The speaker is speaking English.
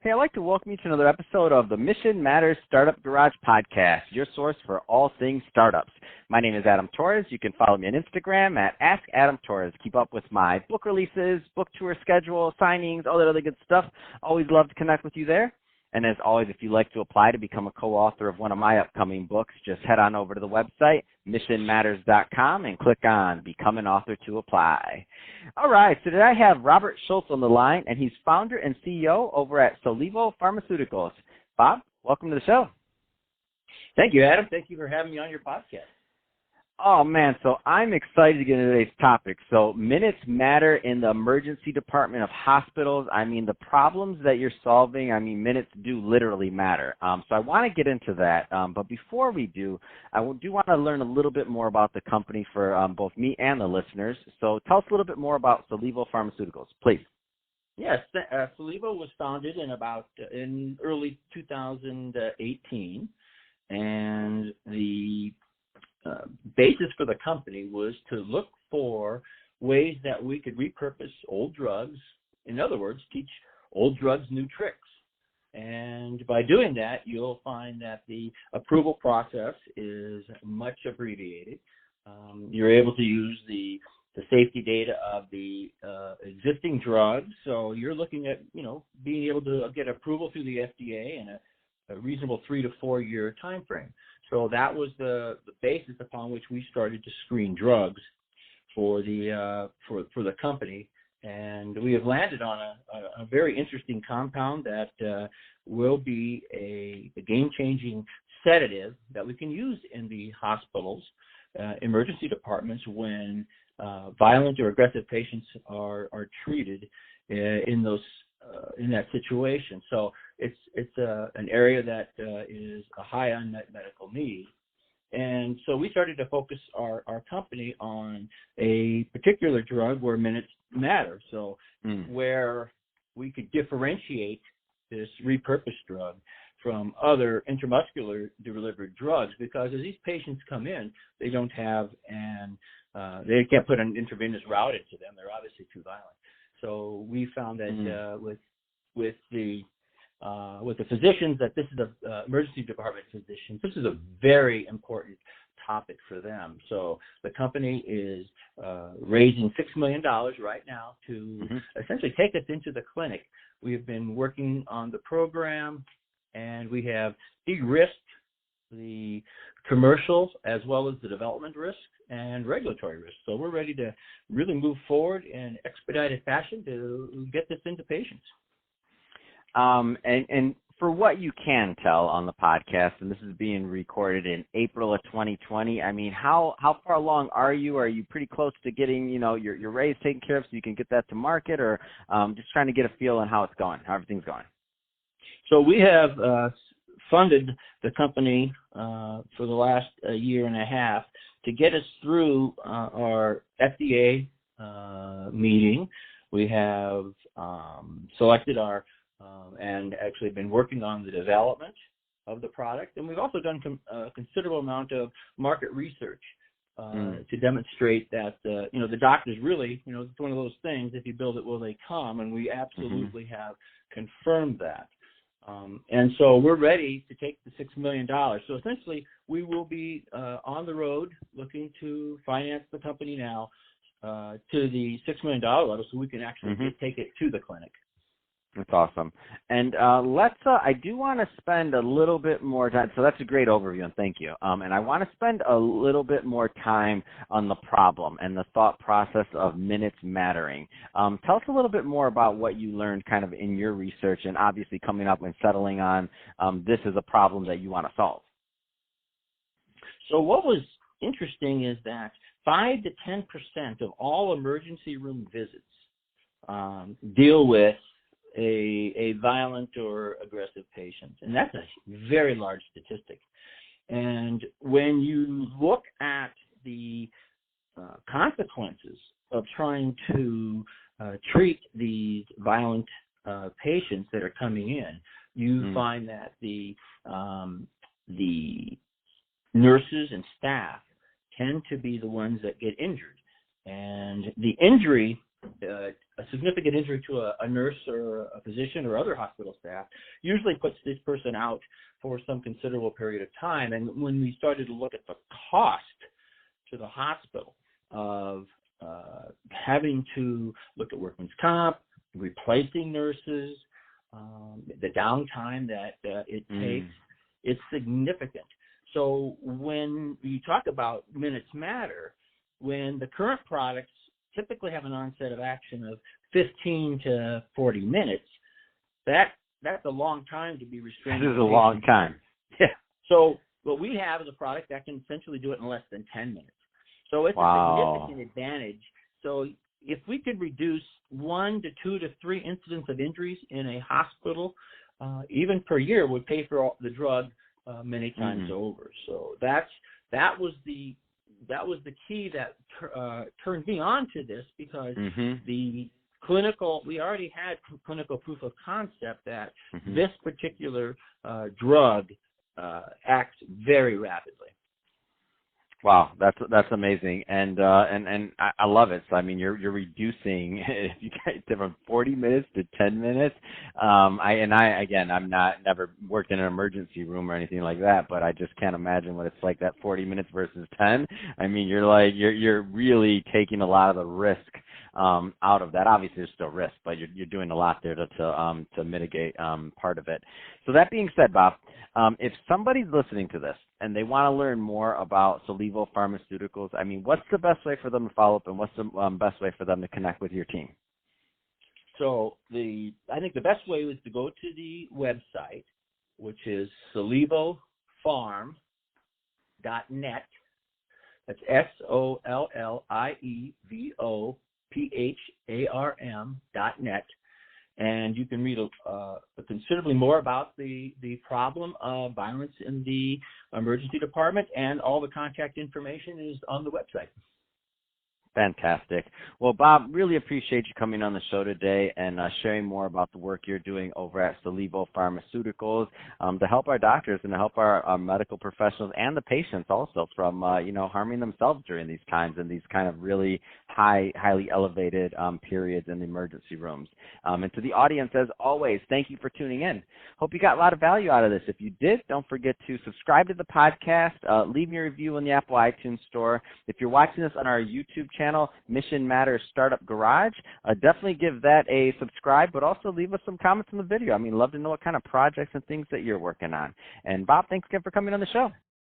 Hey, I'd like to welcome you to another episode of the Mission Matters Startup Garage Podcast, your source for all things startups. My name is Adam Torres. You can follow me on Instagram at AskAdamTorres. Keep up with my book releases, book tour schedule, signings, all that other good stuff. Always love to connect with you there. And as always, if you'd like to apply to become a co-author of one of my upcoming books, just head on over to the website, missionmatters.com, and click on Become an Author to apply. All right, so today I have Robert Schultz on the line, and he's founder and CEO over at Sollievo Pharmaceuticals. Bob, welcome to the show. Thank you, Adam. Thank you for having me on your podcast. Oh, man, so I'm excited to get into today's topic. So minutes matter in the emergency department of hospitals. I mean, the problems that you're solving, minutes do literally matter. So I want to get into that. But before we do, I do want to learn a little bit more about the company for both me and the listeners. So tell us a little bit more about Sollievo Pharmaceuticals, please. Yes, Sollievo was founded in early 2018, and the basis for the company was to look for ways that we could repurpose old drugs. In other words, teach old drugs new tricks. And by doing that, you'll find that the approval process is much abbreviated. You're able to use the safety data of the existing drugs. So you're looking at, being able to get approval through the FDA in a reasonable 3 to 4 year time frame. So that was the basis upon which we started to screen drugs for the company, and we have landed on a very interesting compound that will be a game-changing sedative that we can use in the hospitals, emergency departments when violent or aggressive patients are treated in that situation. So it's an area that is a high unmet medical need. And so we started to focus our company on a particular drug where minutes matter. So where we could differentiate this repurposed drug from other intramuscular delivered drugs, because as these patients come in, they don't have they can't put an intravenous route into them. They're obviously too violent. So we found that with the physicians, that this is the emergency department physicians, this is a very important topic for them. So the company is raising $6 million right now to essentially take us into the clinic. We have been working on the program, and we have de-risked the commercial as well as the development risk and regulatory risk. So we're ready to really move forward in expedited fashion to get this into patients. And for what you can tell on the podcast, and this is being recorded in April of 2020, how far along are you? Are you pretty close to getting, your raise taken care of so you can get that to market, or just trying to get a feel on how it's going, how everything's going? So we have funded the company for the last year and a half to get us through our FDA meeting. We have selected our and actually been working on the development of the product. And we've also done a considerable amount of market research to demonstrate that, the doctors really, it's one of those things, if you build it, will they come? And we absolutely have confirmed that. And so we're ready to take the $6 million. So essentially, we will be on the road looking to finance the company now to the $6 million level so we can actually take it to the clinic. That's awesome. And I do want to spend a little bit more time. So that's a great overview, and thank you. And I want to spend a little bit more time on the problem and the thought process of minutes mattering. Tell us a little bit more about what you learned kind of in your research and obviously coming up and settling on this is a problem that you want to solve. So what was interesting is that 5 to 10% of all emergency room visits deal with a violent or aggressive patient. And that's a very large statistic. And when you look at the consequences of trying to treat these violent patients that are coming in, you find that the nurses and staff tend to be the ones that get injured. And the injury a significant injury to a nurse or a physician or other hospital staff usually puts this person out for some considerable period of time. And when we started to look at the cost to the hospital of having to look at workman's comp, replacing nurses, the downtime that it takes, it's significant. So when you talk about minutes matter, when the current products typically have an onset of action of 15 to 40 minutes, that's a long time to be restrained. This is a long time. Yeah. So what we have is a product that can essentially do it in less than 10 minutes. So it's a significant advantage. So if we could reduce 1 to 2 to 3 incidents of injuries in a hospital, even per year, would pay for all the drug many times over. So that was the key that turned me on to this, because we already had clinical proof of concept that this particular drug acts very rapidly. Wow, that's amazing, and I love it. So I mean, you're reducing if you get from 40 minutes to 10 minutes. I'm never worked in an emergency room or anything like that, but I just can't imagine what it's like, that 40 minutes versus 10. I mean, you're really taking a lot of the risk out of that. Obviously, there's still risk, but you're doing a lot there to mitigate part of it. So that being said, Bob, if somebody's listening to this and they want to learn more about Sollievo Pharmaceuticals, I mean, what's the best way for them to follow up, and what's the best way for them to connect with your team? So I think the best way is to go to the website, which is SollievoPharm.net. That's SollievoPharm.net. And you can read considerably more about the problem of violence in the emergency department, and all the contact information is on the website. Fantastic. Well, Bob, really appreciate you coming on the show today and sharing more about the work you're doing over at Sollievo Pharmaceuticals to help our doctors and to help our medical professionals and the patients also from harming themselves during these times and these kind of really highly elevated periods in the emergency rooms. And to the audience, as always, thank you for tuning in. Hope you got a lot of value out of this. If you did, don't forget to subscribe to the podcast, leave me a review in the Apple iTunes Store. If you're watching this on our YouTube channel, Mission Matters Startup Garage, definitely give that a subscribe, but also leave us some comments on the video. I mean, love to know what kind of projects and things that you're working on. And Bob, thanks again for coming on the show.